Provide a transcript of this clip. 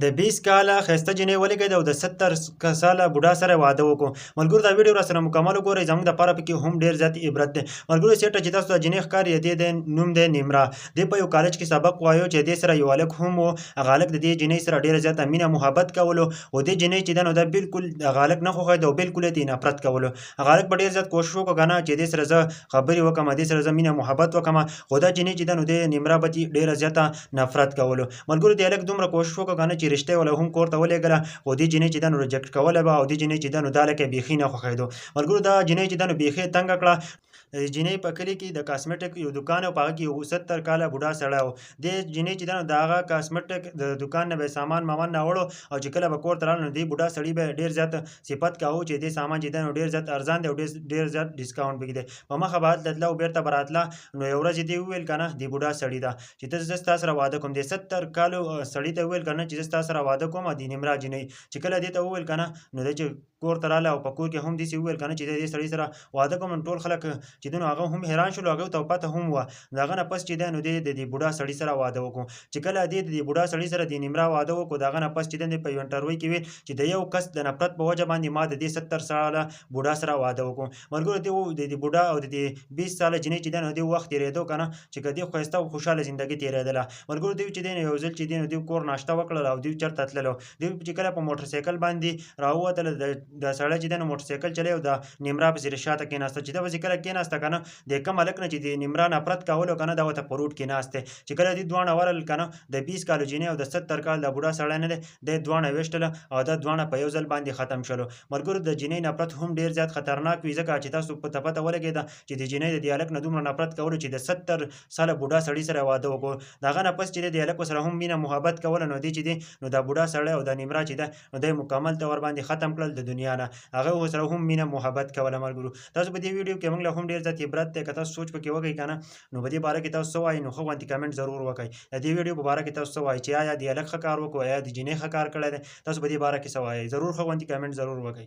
د 20 کاله ښایسته جینۍ ولیکئ او د 70 ساله بوډا سره واده وکړو. ملګرو دا ویډیو راسره مکمل وګورئ، زموږ دپاره پکې هم ډېر زیات عبرت دی. ملګرو سیټه چې تاسو ته جینۍ ښکاري د دې نوم دی نیمرا. دې په یو کالج کې سبق وایو چې دې سره یو هلک هم و. هغه هلک د دې جینۍ سره ډېره زیاته مینه محبت کولو او دې جینۍ چې ده نو دا بالکل هغه هلک نه خوښېده او بالکل یې ترې نفرت کولو. هغه هلک به ډېر زیات کوښښ وکړو که نه چې دې سره زه خبرې وکړم، دې سره زه مینه محبت وکړم، خو دا جینۍ چې ده نو دې نیمرا به ترې ډېره زیاته نفرت کولو. ملګرو دې هلک دومره کوښښ وکړو که نه چې رشته یې وله هم کور ته ولېږله، خو دې جینۍ چې ده نو ریجکټ کوله به او دې جینۍ چې ده نو دا هلک یې بیخي نه خوښېدو. ملګرو دا جینۍ چې ده نو بیخي یې تنګه کړه. جینۍ په کلي کې د کاسمیټک یو دوکان و، په هغه کې یو 70 کاله بوډا سړی و. دې جینۍ چې ده نو د هغه کاسمیټک د دوکان نه به یې سامان مامان راوړو او چې کله به کور ته راغله نو دې بوډا سړي به یې ډېر زیات صفت کاوه چې دې سامان چې ده نو ډېر زیات ارزان دی او ډېر زیات ډسکاونټ پکې دی. په مخه به هلته تله او بېرته به راتله. نو یوه ورځ یې دې وویل که نه دې بوډا سړي ته چې ته زه ستا سره واده کوم. دې 70 کالو سړي ته وویل که نه چې زه ستا سره واده کوم. دې نیمرا جینۍ چې کله دې ته وویل که نه نو دی چې کور ته راغله او په کور کې هم داسې وویل که نه چې دې سړي سره واده کوم. نو ټول خلک چې دی نو هغه هم حیران شول، هغوی ته پته هم وه. د هغه نه پس چې دی نو دې د دې بوډا سړي سره واده وکړو. چې کله دې د دې بوډا سړي سره دې نیمرا واده وکړو، د هغه نه پس چې دی په یو انټرویو کې ویل چې د یو کس د نفرت په وجه باندې ما د دې 70 ساله بوډا سره واده وکړو. ملګرو د دې بوډا او د دې 20 ساله جینۍ چې دی نو دې وخت تېرېدو که نه چې که دې ښایسته او خوشحاله زندګي تېرېدله. ملګرو دوی چې دی نو یو ځل چې دی نو دوی کور ناشته وکړله او دوی چېرته تللو. دوی چې کله په موټرسایکل باندې راووتله، د سړی چې دی نو موټرسایکل چلوي او د نیمرا پسې شاته کېناسته. چې ده پسې کله کېناسته که نه د کوم هلک نه چې د نیمرا نفرت کولو که نه دا ورته په روډ کې ناست دی. چې کله دوی دواړه ورغلل که نه د 20 کالو جینۍ او د 70 کال د بوډا سړی نه دی، دی دواړه ویشتله او دا دواړه په یو ځل باندې ختم شولو. ملګرو د جینۍ نفرت هم ډېر زیات خطرناک وي، ځکه چې تاسو ته پته ولګېده چې د جینۍ د دې هلک نه دومره نفرت کولو چې د 70 ساله بوډا سړي سره واده وکړو. د هغه نه پس چې دی د هلک ورسره هم مینه محبت کوله، نو دی چې دی نو دا بوډا سړی او د نیمرا چې ده نو دی مکمل طور باندې ختم کړل د دنیا نه. هغه ورسره هم مینه محبت کوله. ملګرو تاسو په دې ویډیو کې موږ له هم ډېر زیات عبرت دی، که تاسو سوچ پکې وکړئ که نه نو په دې باره کې تاسو څه وایئ نو ښه غوندې کمنټ ضرور وکړئ. د دې ویډیو په باره کې تاسو څه وایئ چې آیا دې هلک ښه کار وکړو، آیا د جینۍ ښه کار کړی دی؟ تاسو په دې باره کې څه وایئ؟ ضرور ښه غوندې کمنټ ضرور وکړئ.